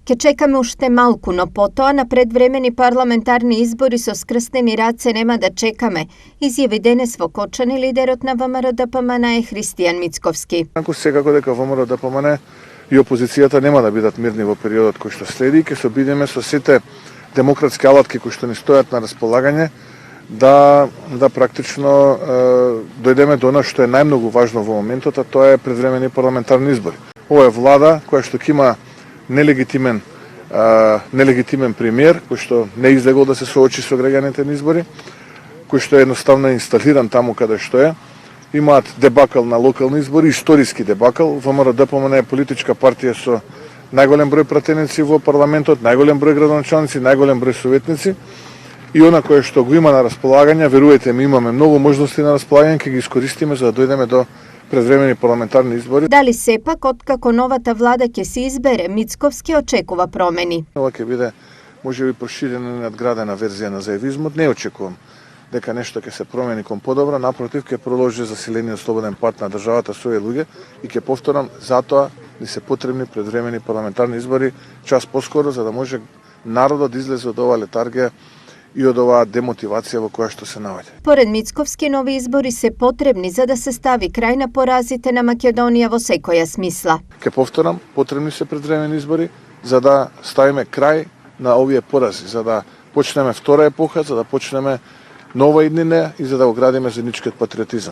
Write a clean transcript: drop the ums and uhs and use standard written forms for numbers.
Ке чекаме уште малку, но потоа на предвремени парламентарни избори со скрстени раце нема да чекаме, изјави денес во Кочани лидерот на ВМРО-ДПМН Христијан Мицковски. Секако дека ВМРО-ДПМН и опозицијата нема да бидат мирни во периодот кој што следи, ќе се обидеме со сите демократски алатки кои што ни стојат на располагање да практично дојдеме до она што е најмногу важно во моментот, а тоа е предвремени парламентарни избори. Ова е влада која што ќе има нелегитимен премиер, кој што не излегол да се соочи со граѓаните на избори, кој што е едноставно инсталиран таму каде што е. Имаат дебакал на локални избори, историски дебакал. ВМРО-ДПМН е политичка партија со најголем број пратеници во парламентот, најголем број градоначалници, најголем број советници. И она кое што го има на располагање, верувате ми, имаме многу можности на располагање, ќе ги искористиме за да дојдеме до предвремени парламентарни избори. Дали сепак, откако новата влада ќе се избере, Мицковски очекува промени? Ова ќе биде можеби проширена и надградена верзија на заевизмот. Не очекувам дека нешто ќе се промени кон подобро, напротив ќе продолжи заселениот слободен пат на државата со овие луѓе и ќе повторам, затоа ни се потребни предвремени парламентарни избори час поскоро за да може народот да излезе од оваа летаргија и од оваа демотивација во која што се наоѓа. Поред Мицковски, нови избори се потребни за да се стави крај на поразите на Македонија во секоја смисла. Ке повторам, потребни се предвремени избори за да ставиме крај на овие порази, за да почнеме втора епоха, за да почнеме нова иднина и за да го градиме заедничкиот патриотизам.